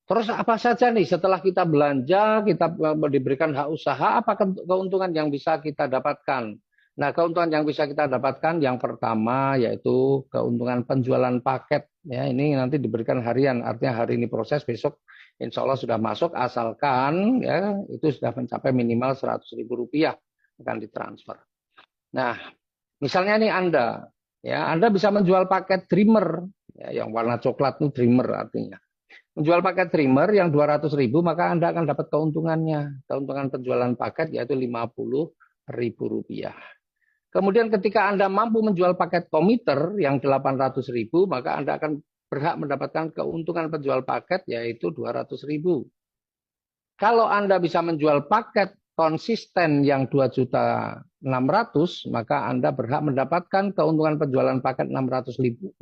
Terus apa saja nih setelah kita belanja, kita diberikan hak usaha, apa keuntungan yang bisa kita dapatkan? Nah, keuntungan yang bisa kita dapatkan yang pertama yaitu keuntungan penjualan paket. Ya, ini nanti diberikan harian, artinya hari ini proses, besok insya Allah sudah masuk, asalkan ya itu sudah mencapai minimal 100.000 rupiah akan ditransfer. Nah, misalnya nih Anda bisa menjual paket Dreamer, ya, yang warna coklat itu Dreamer artinya. Menjual paket trimmer yang 200.000, maka Anda akan dapat keuntungannya. Keuntungan penjualan paket yaitu 50.000 rupiah. Kemudian ketika Anda mampu menjual paket komiter yang 800.000, maka Anda akan berhak mendapatkan keuntungan penjual paket yaitu 200.000. Kalau Anda bisa menjual paket konsisten yang 2.600.000, maka Anda berhak mendapatkan keuntungan penjualan paket 650.000.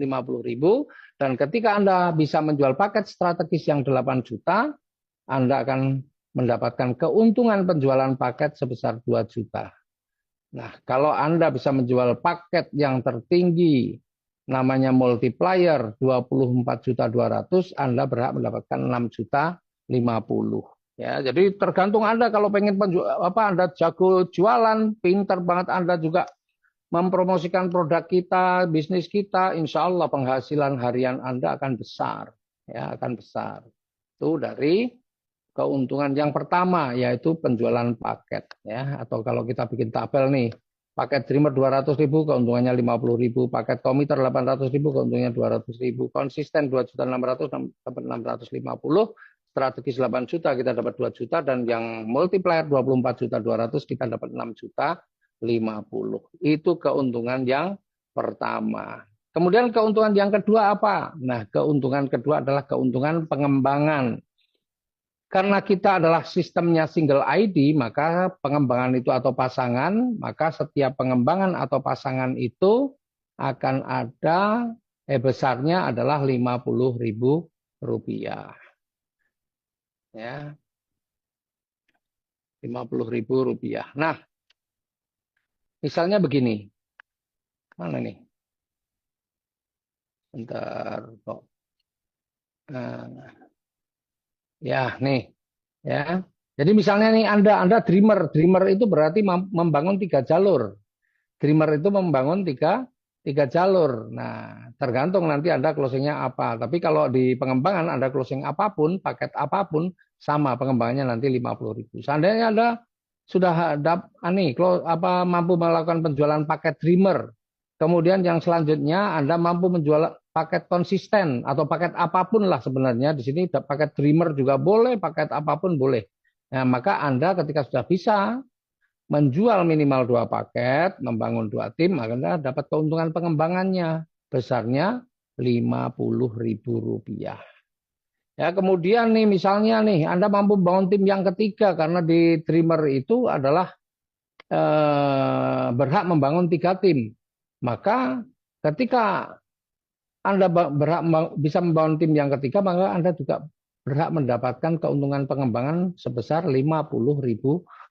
Dan ketika Anda bisa menjual paket strategis yang 8 juta, Anda akan mendapatkan keuntungan penjualan paket sebesar 2 juta. Nah, kalau Anda bisa menjual paket yang tertinggi, namanya multiplier 24.200.000, Anda berhak mendapatkan 6.050.000. Ya, jadi tergantung Anda kalau pengen Anda jago jualan, pinter banget Anda juga mempromosikan produk kita, bisnis kita, insya Allah penghasilan harian Anda akan besar, ya akan besar. Itu dari keuntungan yang pertama yaitu penjualan paket, ya. Atau kalau kita bikin tabel nih, paket Dreamer 200.000 keuntungannya 50.000, paket komiter 800.000 keuntungannya 200.000, konsisten 2.600.000 dapat 650, strategis 8 juta kita dapat 2 juta, dan yang multiplier 24.200.000 kita dapat 6.050. Itu keuntungan yang pertama. Kemudian keuntungan yang kedua apa? Nah, keuntungan kedua adalah keuntungan pengembangan. Karena kita adalah sistemnya single ID, maka pengembangan itu atau pasangan, maka setiap pengembangan atau pasangan itu akan ada besarnya adalah 50.000 rupiah. Ya, 50.000 rupiah. Nah, misalnya begini. Mana nih? Bentar kok. Nah, ya, nih. Ya. Jadi misalnya nih Anda dreamer. Dreamer itu berarti membangun 3 jalur. Dreamer itu membangun tiga jalur. Nah, tergantung nanti Anda closingnya apa. Tapi kalau di pengembangan Anda closing apapun, paket apapun, sama pengembangannya nanti 50.000. Seandainya Anda sudah mampu melakukan penjualan paket Dreamer. Kemudian yang selanjutnya Anda mampu menjual paket konsisten atau paket apapun lah sebenarnya. Di sini paket Dreamer juga boleh, paket apapun boleh. Nah, maka Anda ketika sudah bisa menjual minimal 2 paket, membangun 2 tim, Anda dapat keuntungan pengembangannya besarnya 50.000 rupiah. Ya, kemudian nih misalnya nih Anda mampu bangun tim yang ketiga karena di Dreamer itu adalah berhak membangun 3 tim. Maka ketika Anda berhak bisa membangun tim yang ketiga, maka Anda juga berhak mendapatkan keuntungan pengembangan sebesar 50.000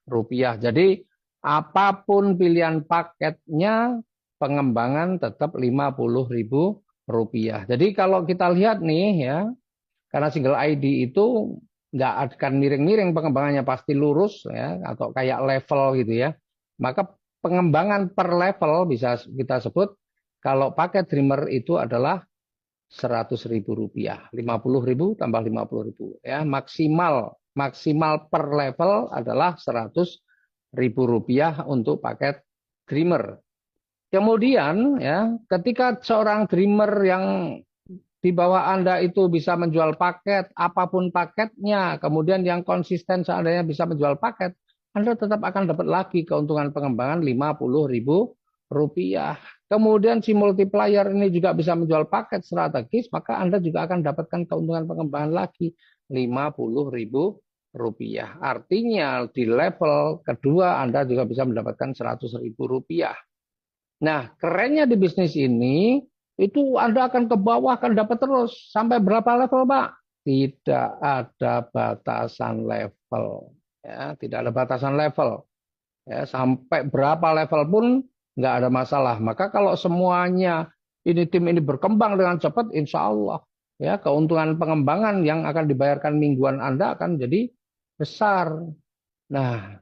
rupiah. Jadi apapun pilihan paketnya, pengembangan tetap 50.000 rupiah. Jadi kalau kita lihat nih ya, karena single ID itu nggak akan miring-miring pengembangannya, pasti lurus ya, atau kayak level gitu ya. Maka pengembangan per level bisa kita sebut kalau paket Dreamer itu adalah 100.000 rupiah, 50.000 tambah 50.000 ya, maksimal per level adalah 100.000 rupiah untuk paket Dreamer. Kemudian ya, ketika seorang Dreamer yang di bawah Anda itu bisa menjual paket, apapun paketnya, kemudian yang konsisten seandainya bisa menjual paket, Anda tetap akan dapat lagi keuntungan pengembangan 50.000 rupiah. Kemudian si multiplier ini juga bisa menjual paket strategis, maka Anda juga akan dapatkan keuntungan pengembangan lagi 50.000 rupiah. Artinya di level kedua Anda juga bisa mendapatkan 100.000 rupiah. Nah, kerennya di bisnis ini, itu Anda akan ke bawah, akan dapat terus. Sampai berapa level, Pak? Tidak ada batasan level. Ya, tidak ada batasan level. Ya, sampai berapa level pun nggak ada masalah. Maka kalau semuanya tim ini berkembang dengan cepat, insya Allah ya keuntungan pengembangan yang akan dibayarkan mingguan Anda akan jadi besar. Nah,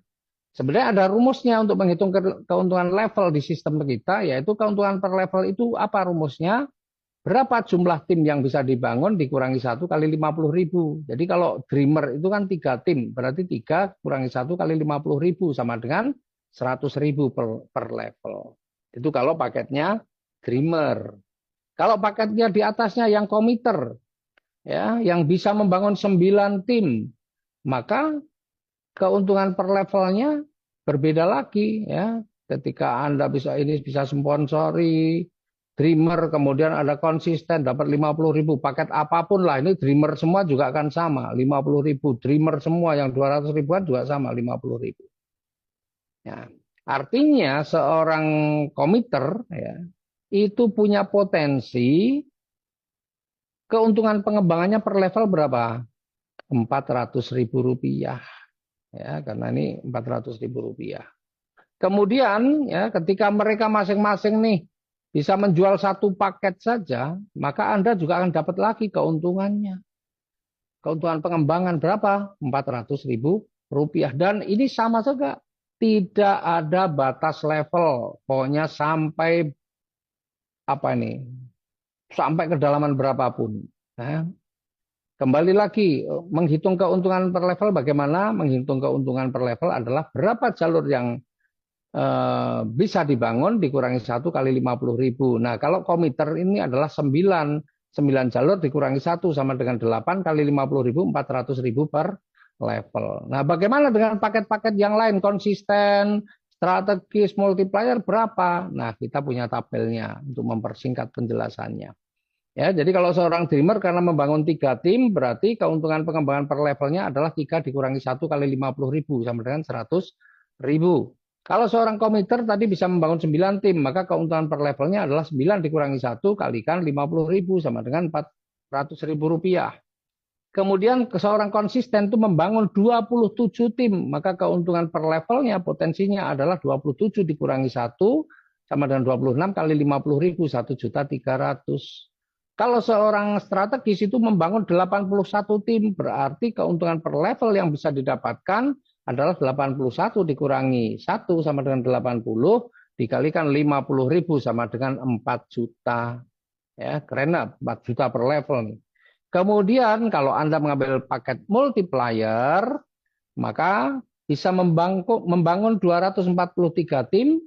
sebenarnya ada rumusnya untuk menghitung keuntungan level di sistem kita, yaitu keuntungan per level itu apa rumusnya? Berapa jumlah tim yang bisa dibangun dikurangi 1 kali 50.000. Jadi kalau Dreamer itu kan 3 tim, berarti 3 kurangi 1 kali 50.000 sama dengan 100.000 per level. Itu kalau paketnya Dreamer. Kalau paketnya di atasnya yang komiter, ya, yang bisa membangun 9 tim, maka keuntungan per levelnya berbeda lagi, ya. Ketika Anda bisa sponsori Dreamer, kemudian ada konsisten dapat 50.000 paket apapun lah, ini Dreamer semua juga akan sama 50.000, Dreamer semua yang 200 ribuan juga sama 50.000. Ya. Artinya seorang komiter, ya, itu punya potensi keuntungan pengembangannya per level berapa? 400.000 rupiah, ya, karena ini 400.000 rupiah. Kemudian ya ketika mereka masing-masing nih bisa menjual 1 paket saja, maka Anda juga akan dapat lagi keuntungannya. Keuntungan pengembangan berapa? 400.000 rupiah. Dan ini sama saja, tidak ada batas level. Pokoknya sampai apa ini? Sampai kedalaman berapapun. Nah, kembali lagi, menghitung keuntungan per level bagaimana? Menghitung keuntungan per level adalah berapa jalur yang bisa dibangun dikurangi 1 kali 50.000. Nah, kalau komiter ini adalah 9 jalur dikurangi 1 sama dengan 8 kali 50.000, 400.000 per level. Nah, bagaimana dengan paket-paket yang lain? Konsisten, strategis, multiplier berapa? Nah, kita punya tabelnya untuk mempersingkat penjelasannya. Ya, jadi kalau seorang dreamer karena membangun 3 tim, berarti keuntungan pengembangan per levelnya adalah 3 dikurangi 1 kali 50.000 sama dengan 100.000. Kalau seorang komiter tadi bisa membangun 9 tim, maka keuntungan per levelnya adalah 9 dikurangi 1 kalikan 50.000 sama dengan 400.000 rupiah. Kemudian seorang konsisten itu membangun 27 tim, maka keuntungan per levelnya potensinya adalah 27 dikurangi 1 sama dengan 26 kali 50.000, 1.300.000. Kalau seorang strategis itu membangun 81 tim, berarti keuntungan per level yang bisa didapatkan adalah 81 dikurangi 1 sama dengan 80 dikalikan 50.000 sama dengan 4 juta. Ya, keren lah, 4 juta per level nih. Kemudian kalau Anda mengambil paket multiplier, maka bisa membangun 243 tim,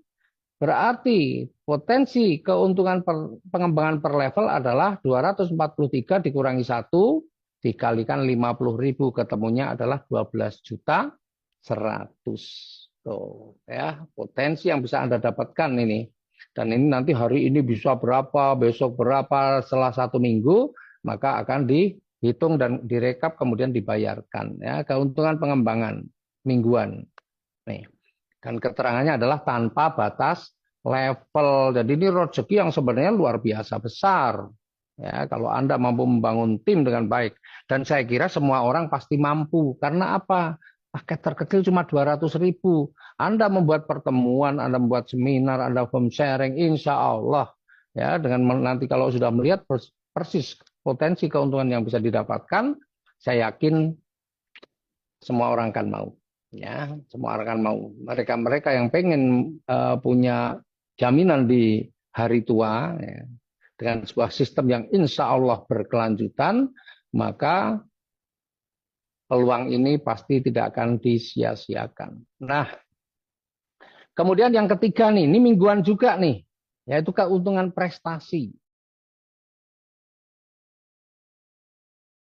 berarti potensi keuntungan pengembangan per level adalah 243 dikurangi 1 dikalikan 50.000, ketemunya adalah 12 juta 100. Tuh, ya, potensi yang bisa Anda dapatkan ini. Dan ini nanti hari ini bisa berapa, besok berapa, setelah 1 minggu, maka akan dihitung dan direkap kemudian dibayarkan. Ya, keuntungan pengembangan mingguan. Nih. Dan keterangannya adalah tanpa batas level. Jadi ini rezeki yang sebenarnya luar biasa besar. Ya, kalau Anda mampu membangun tim dengan baik. Dan saya kira semua orang pasti mampu. Karena apa? Paket terkecil cuma 200.000. Anda membuat pertemuan, Anda membuat seminar, Anda home sharing, insya Allah. Ya, dengan nanti kalau sudah melihat persis potensi keuntungan yang bisa didapatkan, saya yakin semua orang akan mau. Ya, semua orang akan mau. Mereka yang pengen punya jaminan di hari tua, ya, dengan sebuah sistem yang insya Allah berkelanjutan, maka peluang ini pasti tidak akan disia-siakan. Nah, kemudian yang ketiga nih, ini mingguan juga nih, yaitu keuntungan prestasi.